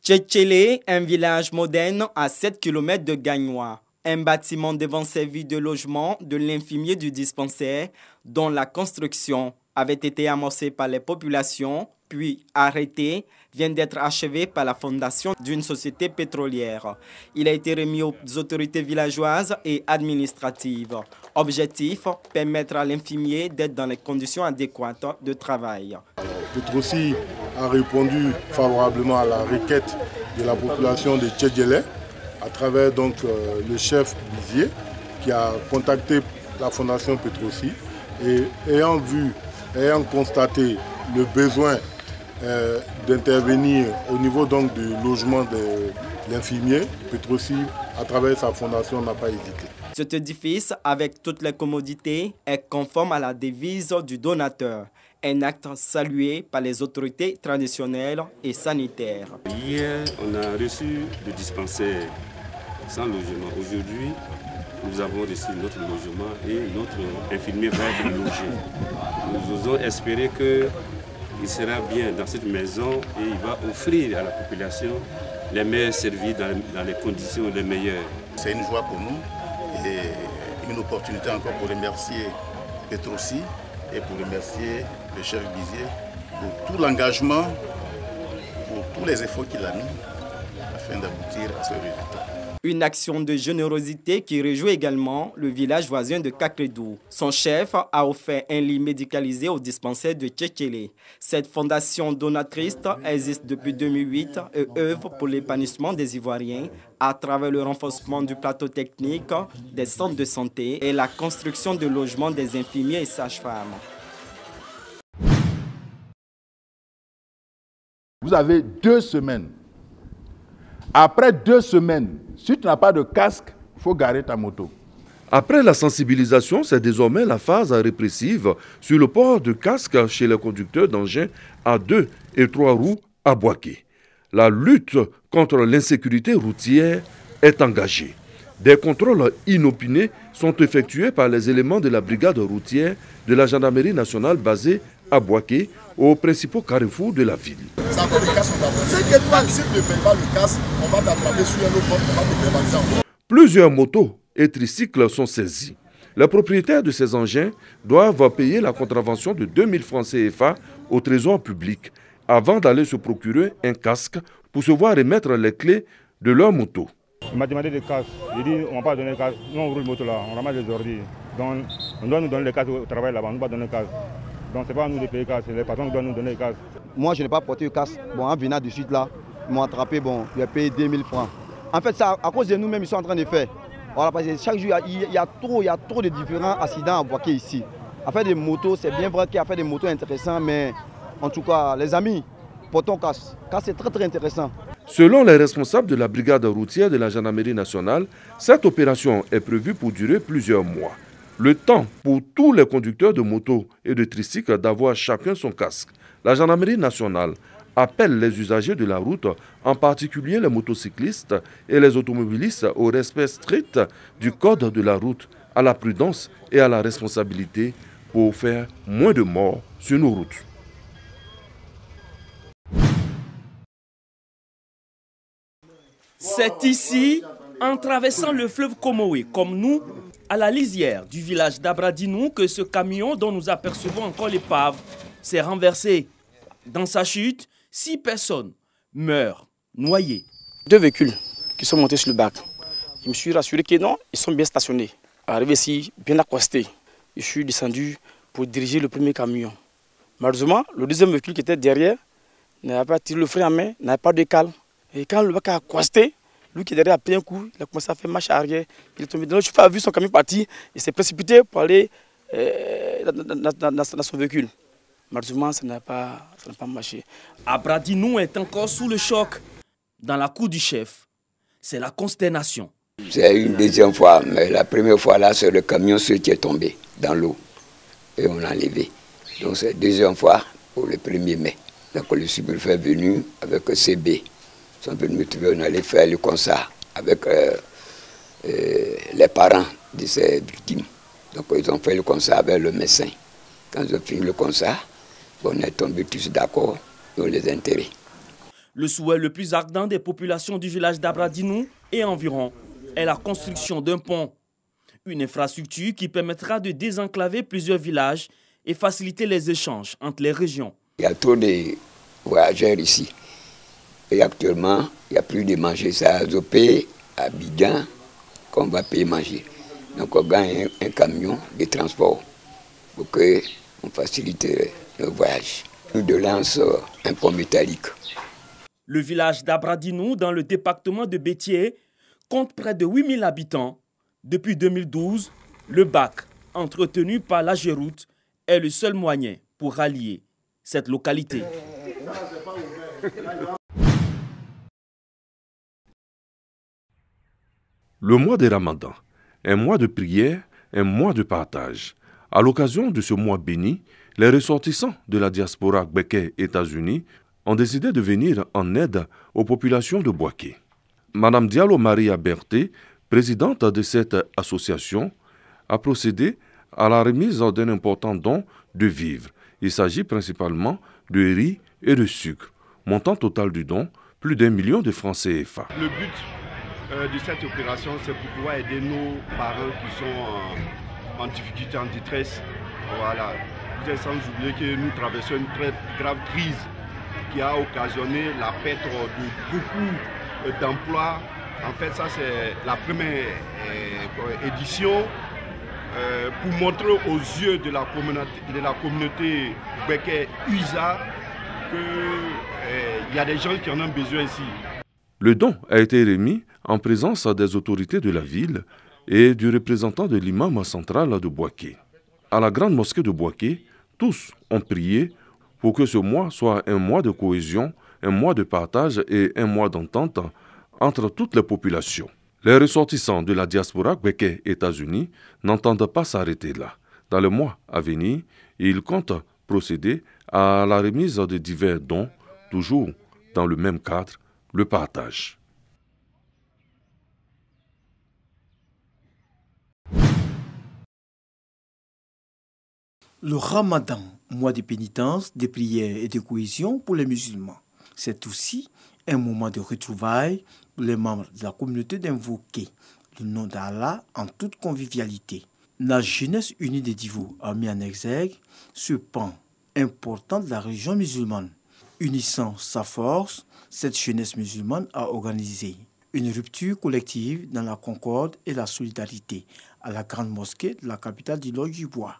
Tchétchélé, un village moderne à 7 km de Gagnoa. Un bâtiment devant servir de logement de l'infirmier du dispensaire dont la construction avait été amorcée par les populations, puis arrêtée, vient d'être achevé par la fondation d'une société pétrolière. Il a été remis aux autorités villageoises et administratives. Objectif, permettre à l'infirmier d'être dans les conditions adéquates de travail. Petrosi a répondu favorablement à la requête de la population de Tchétchélé à travers donc le chef Bizier qui a contacté la fondation Petrosi et ayant constaté le besoin d'intervenir au niveau donc du logement de l'infirmier, Petrosi à travers sa fondation n'a pas hésité. Cet édifice, avec toutes les commodités, est conforme à la devise du donateur. Un acte salué par les autorités traditionnelles et sanitaires. Hier, on a reçu le dispensaire sans logement. Aujourd'hui, nous avons reçu notre logement et notre infirmier va être logé. Nous osons espérer qu'il sera bien dans cette maison et il va offrir à la population les meilleurs services dans les conditions les meilleures. C'est une joie pour nous et une opportunité encore pour remercier Petrosi et pour remercier le chef Bizier pour tout l'engagement, pour tous les efforts qu'il a mis afin d'aboutir à ce résultat. Une action de générosité qui réjouit également le village voisin de Kakredou. Son chef a offert un lit médicalisé au dispensaire de Tchétchélé. Cette fondation donatrice existe depuis 2008 et œuvre pour l'épanouissement des Ivoiriens à travers le renforcement du plateau technique, des centres de santé et la construction de logements des infirmiers et sages-femmes. Vous avez 2 semaines. Après 2 semaines, si tu n'as pas de casque, il faut garer ta moto. Après la sensibilisation, c'est désormais la phase répressive sur le port de casque chez les conducteurs d'engins à 2 et 3 roues à Boaké. La lutte contre l'insécurité routière est engagée. Des contrôles inopinés sont effectués par les éléments de la brigade routière de la gendarmerie nationale basée à Boaké, aux principaux carrefours de la ville. C'est encore le casque, c'est que toi, si tu ne payes pas le casque, on va t'attraper sur un autre bord, on va te verbaliser encore. Plusieurs motos et tricycles sont saisis. Les propriétaires de ces engins doivent payer la contravention de 2000 francs CFA au trésor public avant d'aller se procurer un casque pour se voir remettre les clés de leur moto. Il m'a demandé des casques. J'ai dit on ne va pas donner le casque. Nous on roule moto là, on ramasse les ordures. Donc on doit nous donner les casques au travail là-bas, on ne va pas donner le casque. Donc ce n'est pas à nous de payer le casque, c'est les patrons qui doivent nous donner le casque. Moi je n'ai pas porté le casque. Bon, en venant du sud là, ils m'ont attrapé, bon, j'ai payé 2000 francs. En fait, ça, à cause de nous-mêmes, ils sont en train de faire. Voilà, parce que chaque jour, il y a trop de différents accidents à Boaké ici. Affaire des motos, c'est bien vrai qu'il y a fait des motos intéressants, mais en tout cas, les amis, portons casque. Casque, c'est très intéressant. Selon les responsables de la brigade routière de la gendarmerie nationale, cette opération est prévue pour durer plusieurs mois. Le temps pour tous les conducteurs de motos et de tricycles d'avoir chacun son casque. La gendarmerie nationale appelle les usagers de la route, en particulier les motocyclistes et les automobilistes, au respect strict du code de la route, à la prudence et à la responsabilité pour faire moins de morts sur nos routes. C'est ici, en traversant le fleuve Comoé, comme nous, à la lisière du village d'Abradinou, que ce camion dont nous apercevons encore l'épave s'est renversé. Dans sa chute, 6 personnes meurent, noyées. 2 véhicules qui sont montés sur le bac. Je me suis rassuré que non, ils sont bien stationnés. Arrivé ici, bien accostés, je suis descendu pour diriger le premier camion. Malheureusement, le deuxième véhicule qui était derrière n'avait pas tiré le frein à main, n'avait pas de cale. Et quand le bac a accosté, lui qui est derrière a pris un coup, il a commencé à faire marche arrière. Il est tombé dedans. Le chauffeur a vu son camion partir, il s'est précipité pour aller dans son véhicule. Malheureusement, ça n'a pas marché. Abradinou est encore sous le choc. Dans la cour du chef, c'est la consternation. C'est une deuxième fois, mais la première fois là, c'est le camion qui est tombé dans l'eau et on l'a enlevé. Donc c'est la deuxième fois pour le 1er mai. Donc le subpréfet est venu avec CB. Ils sont venus me trouver, on allait faire le concert avec les parents de ces victimes. Donc ils ont fait le concert avec le médecin. Quand ils ont fini le concert, on est tombés tous d'accord dans les intérêts. Le souhait le plus ardent des populations du village d'Abradinou et environ est la construction d'un pont. Une infrastructure qui permettra de désenclaver plusieurs villages et faciliter les échanges entre les régions. Il y a trop de voyageurs ici. Et actuellement, il n'y a plus de manger. C'est à Zopé, à Bidjan, qu'on va payer manger. Donc on gagne un camion de transport pour qu'on facilite le voyage. Nous de lance un pont métallique. Le village d'Abradinou, dans le département de Bétié, compte près de 8000 habitants. Depuis 2012, le bac, entretenu par l'AGEROUTE, est le seul moyen pour rallier cette localité. Le mois de Ramadan, un mois de prière, un mois de partage. À l'occasion de ce mois béni, les ressortissants de la diaspora Gbeke États-Unis ont décidé de venir en aide aux populations de Bouaké. Madame Diallo Maria Berté, présidente de cette association, a procédé à la remise d'un important don de vivres. Il s'agit principalement de riz et de sucre. Montant total du don, plus d'1 million de francs CFA. Le but de cette opération, c'est pour pouvoir aider nos parents qui sont en difficulté, en détresse. Voilà. Sans oublier que nous traversons une très grave crise qui a occasionné la perte de beaucoup d'emplois. En fait, ça c'est la première édition pour montrer aux yeux de la communauté Gbeke Uisa qu'il y a des gens qui en ont besoin ici. Le don a été remis en présence des autorités de la ville et du représentant de l'imam central de Bouaké. À la grande mosquée de Bouaké, tous ont prié pour que ce mois soit un mois de cohésion, un mois de partage et un mois d'entente entre toutes les populations. Les ressortissants de la diaspora Gbeke États-Unis n'entendent pas s'arrêter là. Dans le mois à venir, ils comptent procéder à la remise de divers dons, toujours dans le même cadre, le partage. Le Ramadan, mois de pénitence, de prière et de cohésion pour les musulmans. C'est aussi un moment de retrouvailles pour les membres de la communauté d'invoquer le nom d'Allah en toute convivialité. La jeunesse unie des Divo a mis en exergue ce pan important de la région musulmane. Unissant sa force, cette jeunesse musulmane a organisé une rupture collective dans la concorde et la solidarité à la grande mosquée de la capitale du Lodjibois.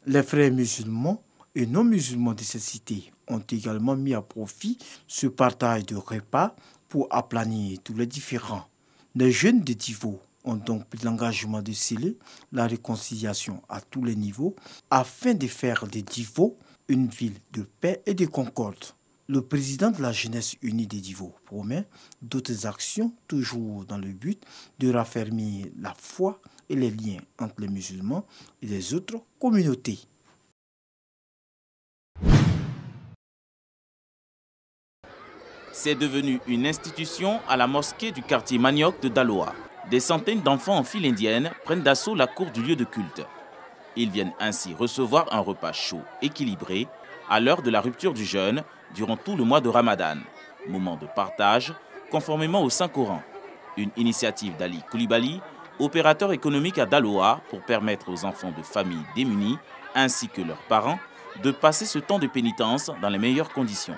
Les frères musulmans et non musulmans de cette cité ont également mis à profit ce partage de repas pour aplanir tous les différends. Les jeunes de Divo ont donc pris l'engagement de sceller la réconciliation à tous les niveaux afin de faire de Divo une ville de paix et de concorde. Le président de la jeunesse unie des Divo promet d'autres actions toujours dans le but de raffermir la foi et les liens entre les musulmans et les autres communautés. C'est devenu une institution à la mosquée du quartier Manioc de Daloa. Des centaines d'enfants en file indienne prennent d'assaut la cour du lieu de culte. Ils viennent ainsi recevoir un repas chaud, équilibré, à l'heure de la rupture du jeûne durant tout le mois de Ramadan. Moment de partage, conformément au Saint-Coran. Une initiative d'Ali Koulibaly, opérateur économique à Daloa, pour permettre aux enfants de familles démunies, ainsi que leurs parents, de passer ce temps de pénitence dans les meilleures conditions.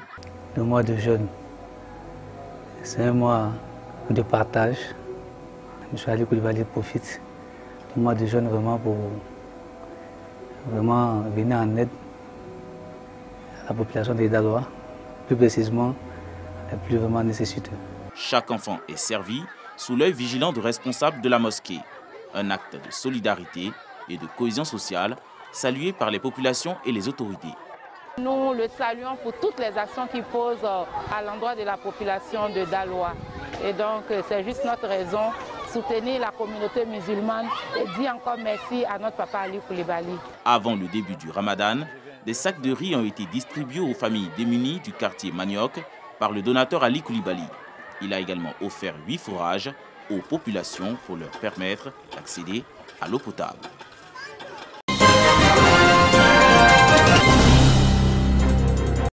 Le mois de jeûne, c'est un mois de partage. M. Ali Koulibaly profite du mois de jeûne vraiment pour venir en aide à la population de Daloa, plus précisément les plus vraiment nécessiteux. Chaque enfant est servi sous l'œil vigilant du responsable de la mosquée. Un acte de solidarité et de cohésion sociale salué par les populations et les autorités. Nous le saluons pour toutes les actions qu'il pose à l'endroit de la population de Daloa. Et donc c'est juste notre raison, soutenir la communauté musulmane et dire encore merci à notre papa Ali Koulibaly. Avant le début du Ramadan, des sacs de riz ont été distribués aux familles démunies du quartier Manioc par le donateur Ali Koulibaly. Il a également offert 8 fourrages aux populations pour leur permettre d'accéder à l'eau potable.